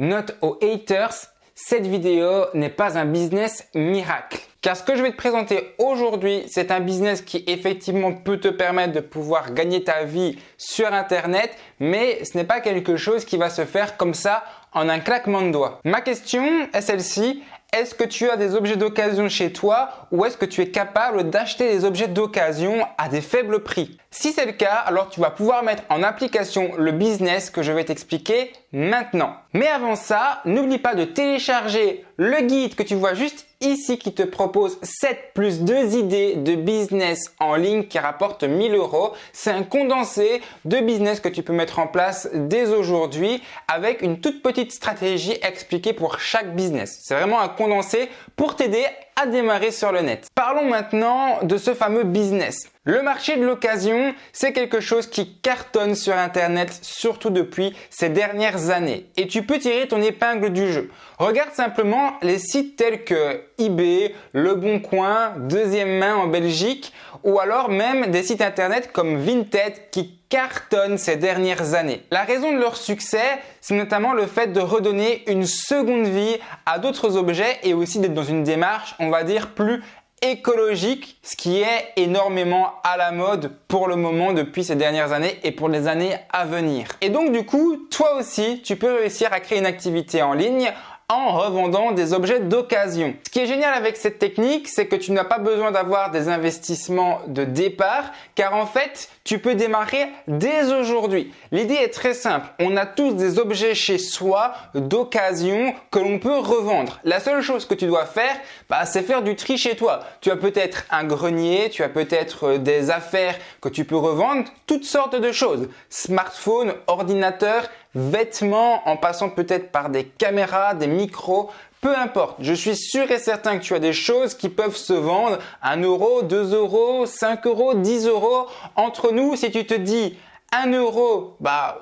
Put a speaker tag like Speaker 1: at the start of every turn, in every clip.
Speaker 1: Note aux haters, cette vidéo n'est pas un business miracle. Car ce que je vais te présenter aujourd'hui, c'est un business qui effectivement peut te permettre de pouvoir gagner ta vie sur Internet, mais ce n'est pas quelque chose qui va se faire comme ça en un claquement de doigts. Ma question est celle-ci. Est-ce que tu as des objets d'occasion chez toi ou est-ce que tu es capable d'acheter des objets d'occasion à des faibles prix? Si c'est le cas, alors tu vas pouvoir mettre en application le business que je vais t'expliquer maintenant. Mais avant ça, n'oublie pas de télécharger le guide que tu vois juste ici qui te propose 7 plus 2 idées de business en ligne qui rapportent 1000 €. C'est un condensé de business que tu peux mettre en place dès aujourd'hui avec une toute petite stratégie expliquée pour chaque business. C'est vraiment un condensé pour t'aider à démarrer sur le net. Parlons maintenant de ce fameux business. Le marché de l'occasion, c'est quelque chose qui cartonne sur Internet, surtout depuis ces dernières années. Et tu peux tirer ton épingle du jeu. Regarde simplement les sites tels que eBay, Le Bon Coin, Deuxième Main en Belgique, ou alors même des sites Internet comme Vinted qui cartonnent ces dernières années. La raison de leur succès, c'est notamment le fait de redonner une seconde vie à d'autres objets et aussi d'être dans une démarche, on va dire, plus écologique, ce qui est énormément à la mode pour le moment depuis ces dernières années et pour les années à venir. Et donc du coup, toi aussi, tu peux réussir à créer une activité en ligne en revendant des objets d'occasion. Ce qui est génial avec cette technique, c'est que tu n'as pas besoin d'avoir des investissements de départ, car en fait, tu peux démarrer dès aujourd'hui. L'idée est très simple. On a tous des objets chez soi d'occasion que l'on peut revendre. La seule chose que tu dois faire, c'est faire du tri chez toi. Tu as peut-être un grenier, tu as peut-être des affaires que tu peux revendre, toutes sortes de choses. Smartphone, ordinateur, vêtements, en passant peut-être par des caméras, des micros, peu importe. Je suis sûr et certain que tu as des choses qui peuvent se vendre 1 €, 2 €, 5 €, 10 €. Entre nous, si tu te dis 1 €,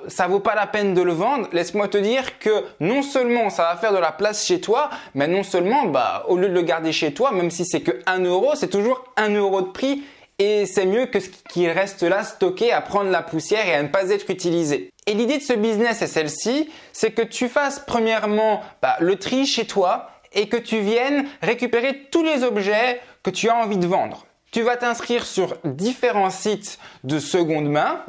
Speaker 1: ça vaut pas la peine de le vendre. Laisse-moi te dire que non seulement ça va faire de la place chez toi, mais non seulement, au lieu de le garder chez toi, même si c'est que 1 €, c'est toujours 1 € de prix. Et c'est mieux que ce qui reste là stocké à prendre la poussière et à ne pas être utilisé. Et l'idée de ce business est celle-ci, c'est que tu fasses premièrement le tri chez toi et que tu viennes récupérer tous les objets que tu as envie de vendre. Tu vas t'inscrire sur différents sites de seconde main,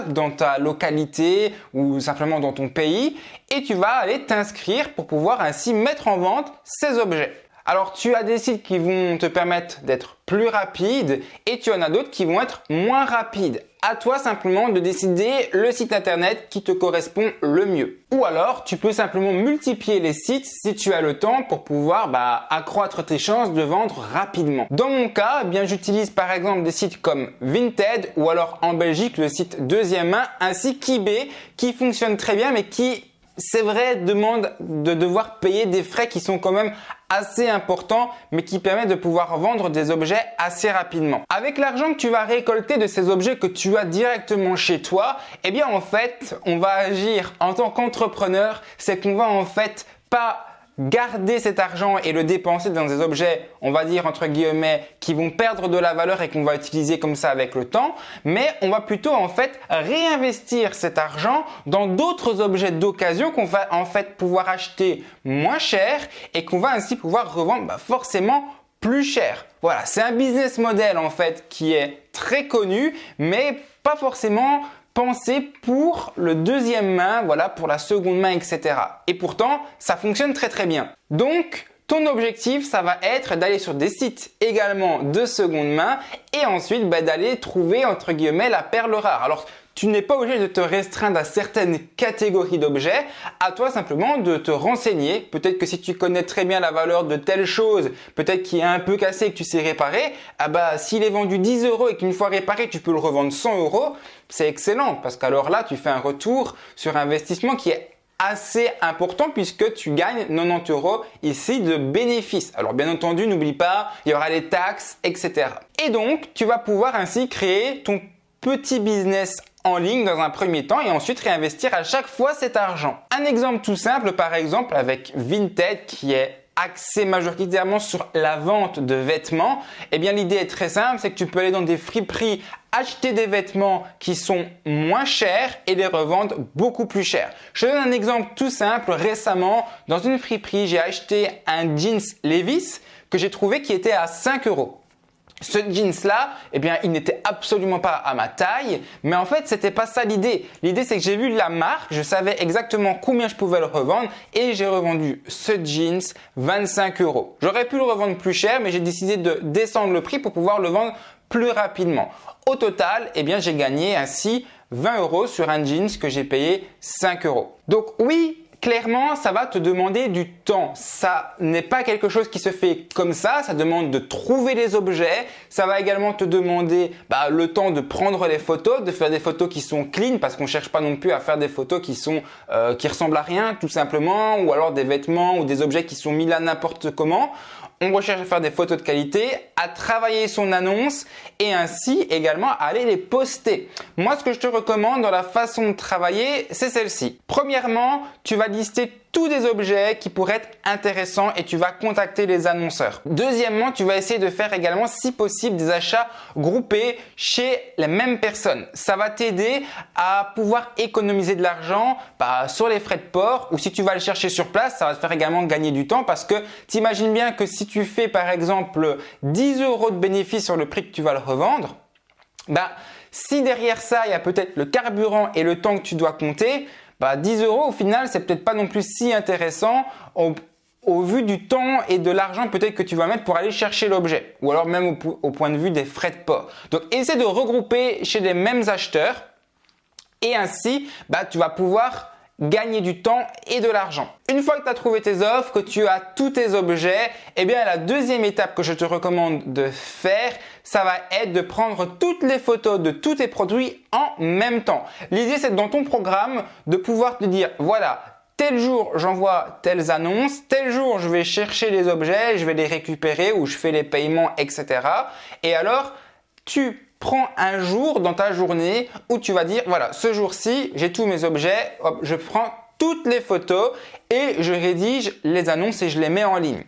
Speaker 1: dans ta localité ou simplement dans ton pays, et tu vas aller t'inscrire pour pouvoir ainsi mettre en vente ces objets. Alors, tu as des sites qui vont te permettre d'être plus rapide et tu en as d'autres qui vont être moins rapides. À toi simplement de décider le site internet qui te correspond le mieux. Ou alors, tu peux simplement multiplier les sites si tu as le temps pour pouvoir accroître tes chances de vendre rapidement. Dans mon cas, j'utilise par exemple des sites comme Vinted ou alors en Belgique le site Deuxième Main ainsi qu'eBay qui fonctionne très bien mais qui, c'est vrai, demande de devoir payer des frais qui sont quand même assez importants, mais qui permettent de pouvoir vendre des objets assez rapidement. Avec l'argent que tu vas récolter de ces objets que tu as directement chez toi, en fait, on va agir en tant qu'entrepreneur, c'est qu'on va en fait pas garder cet argent et le dépenser dans des objets, on va dire entre guillemets, qui vont perdre de la valeur et qu'on va utiliser comme ça avec le temps, mais on va plutôt en fait réinvestir cet argent dans d'autres objets d'occasion qu'on va en fait pouvoir acheter moins cher et qu'on va ainsi pouvoir revendre forcément plus cher. Voilà, c'est un business model en fait qui est très connu, mais pas forcément pensé pour le deuxième main, pour la seconde main, etc. Et pourtant, ça fonctionne très très bien. Donc, ton objectif, ça va être d'aller sur des sites également de seconde main et ensuite d'aller trouver entre guillemets la perle rare. Alors, tu n'es pas obligé de te restreindre à certaines catégories d'objets. À toi simplement de te renseigner. Peut-être que si tu connais très bien la valeur de telle chose, peut-être qu'il est un peu cassé et que tu sais réparer, s'il est vendu 10 € et qu'une fois réparé, tu peux le revendre 100 €, c'est excellent parce qu'alors là, tu fais un retour sur investissement qui est assez important puisque tu gagnes 90 € ici de bénéfices. Alors bien entendu, n'oublie pas, il y aura les taxes, etc. Et donc, tu vas pouvoir ainsi créer ton petit business en ligne dans un premier temps et ensuite réinvestir à chaque fois cet argent. Un exemple tout simple, par exemple avec Vinted qui est axé majoritairement sur la vente de vêtements, l'idée est très simple, c'est que tu peux aller dans des friperies acheter des vêtements qui sont moins chers et les revendre beaucoup plus cher. Je te donne un exemple tout simple. Récemment, dans une friperie, j'ai acheté un jeans Levi's que j'ai trouvé qui était à 5 euros. Ce jeans-là, eh bien, il n'était absolument pas à ma taille, mais en fait, c'était pas ça l'idée. L'idée, c'est que j'ai vu la marque, je savais exactement combien je pouvais le revendre et j'ai revendu ce jeans 25 euros. J'aurais pu le revendre plus cher, mais j'ai décidé de descendre le prix pour pouvoir le vendre plus rapidement. Au total, eh bien, j'ai gagné ainsi 20 euros sur un jeans que j'ai payé 5 euros. Donc oui, clairement, ça va te demander du temps. Ça n'est pas quelque chose qui se fait comme ça. Ça demande de trouver les objets. Ça va également te demander le temps de prendre les photos, de faire des photos qui sont clean parce qu'on ne cherche pas non plus à faire des photos qui ressemblent à rien tout simplement, ou alors des vêtements ou des objets qui sont mis là n'importe comment. On recherche à faire des photos de qualité, à travailler son annonce et ainsi également à aller les poster. Moi, ce que je te recommande dans la façon de travailler, c'est celle-ci. Premièrement, tu vas lister tous des objets qui pourraient être intéressants et tu vas contacter les annonceurs. Deuxièmement, tu vas essayer de faire également, si possible, des achats groupés chez les mêmes personnes. Ça va t'aider à pouvoir économiser de l'argent sur les frais de port, ou si tu vas le chercher sur place, ça va te faire également gagner du temps parce que t'imagines bien que si tu fais par exemple 10 euros de bénéfice sur le prix que tu vas le revendre, si derrière ça, il y a peut-être le carburant et le temps que tu dois compter, 10 euros au final, c'est peut-être pas non plus si intéressant au vu du temps et de l'argent peut-être que tu vas mettre pour aller chercher l'objet, ou alors même au point de vue des frais de port. Donc, essaie de regrouper chez les mêmes acheteurs et ainsi, tu vas pouvoir gagner du temps et de l'argent. Une fois que tu as trouvé tes offres, que tu as tous tes objets, eh bien la deuxième étape que je te recommande de faire, ça va être de prendre toutes les photos de tous tes produits en même temps. L'idée, c'est dans ton programme de pouvoir te dire, voilà, tel jour, j'envoie telles annonces, tel jour, je vais chercher les objets, je vais les récupérer ou je fais les paiements, etc. Et alors, tu prends un jour dans ta journée où tu vas dire, voilà, ce jour-ci, j'ai tous mes objets, hop, je prends toutes les photos et je rédige les annonces et je les mets en ligne.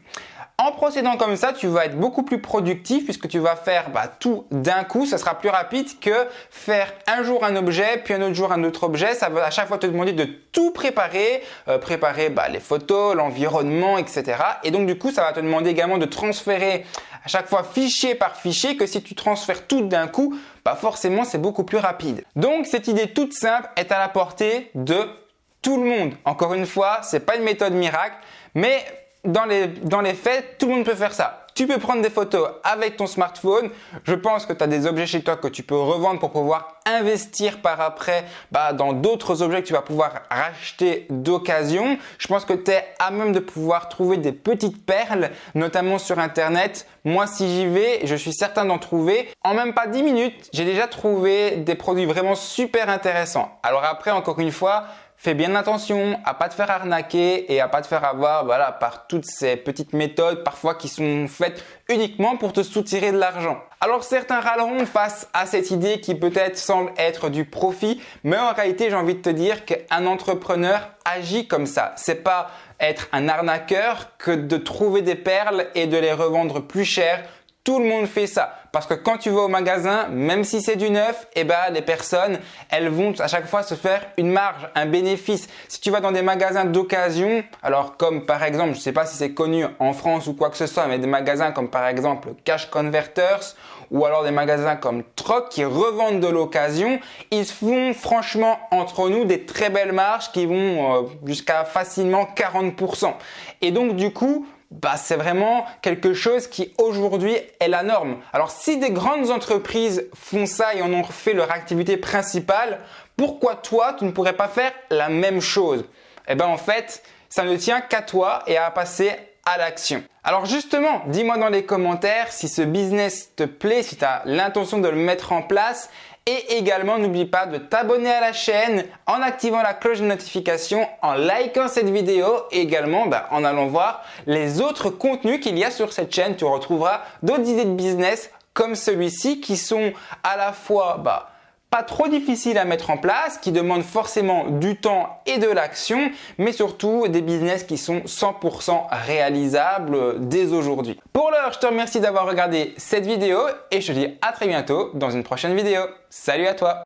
Speaker 1: En procédant comme ça, tu vas être beaucoup plus productif puisque tu vas faire tout d'un coup. Ça sera plus rapide que faire un jour un objet, puis un autre jour un autre objet. Ça va à chaque fois te demander de tout préparer, les photos, l'environnement, etc. Et donc du coup, ça va te demander également de transférer à chaque fois fichier par fichier, que si tu transfères tout d'un coup, forcément c'est beaucoup plus rapide. Donc cette idée toute simple est à la portée de tout le monde. Encore une fois, c'est pas une méthode miracle, mais dans les faits, tout le monde peut faire ça. Tu peux prendre des photos avec ton smartphone. Je pense que tu as des objets chez toi que tu peux revendre pour pouvoir investir par après dans d'autres objets que tu vas pouvoir racheter d'occasion. Je pense que tu es à même de pouvoir trouver des petites perles, notamment sur Internet. Moi, si j'y vais, je suis certain d'en trouver. En même pas 10 minutes, j'ai déjà trouvé des produits vraiment super intéressants. Alors après, encore une fois, fais bien attention à pas te faire arnaquer et à pas te faire avoir par toutes ces petites méthodes parfois qui sont faites uniquement pour te soutirer de l'argent. Alors certains râleront face à cette idée qui peut-être semble être du profit, mais en réalité j'ai envie de te dire qu'un entrepreneur agit comme ça. C'est pas être un arnaqueur que de trouver des perles et de les revendre plus cher. Tout le monde fait ça parce que quand tu vas au magasin, même si c'est du neuf, les personnes, elles vont à chaque fois se faire une marge, un bénéfice. Si tu vas dans des magasins d'occasion, alors comme par exemple, je ne sais pas si c'est connu en France ou quoi que ce soit, mais des magasins comme par exemple Cash Converters ou alors des magasins comme Troc qui revendent de l'occasion, ils font franchement entre nous des très belles marges qui vont jusqu'à facilement 40%. Et donc du coup, c'est vraiment quelque chose qui aujourd'hui est la norme. Alors si des grandes entreprises font ça et en ont fait leur activité principale, pourquoi toi tu ne pourrais pas faire la même chose? En fait, ça ne tient qu'à toi et à passer à l'action. Alors justement, dis-moi dans les commentaires si ce business te plaît, si tu as l'intention de le mettre en place. Et également, n'oublie pas de t'abonner à la chaîne en activant la cloche de notification, en likant cette vidéo et également en allant voir les autres contenus qu'il y a sur cette chaîne. Tu retrouveras d'autres idées de business comme celui-ci qui sont à la fois pas trop difficiles à mettre en place, qui demandent forcément du temps et de l'action, mais surtout des business qui sont 100% réalisables dès aujourd'hui. Pour l'heure, je te remercie d'avoir regardé cette vidéo et je te dis à très bientôt dans une prochaine vidéo. Salut à toi!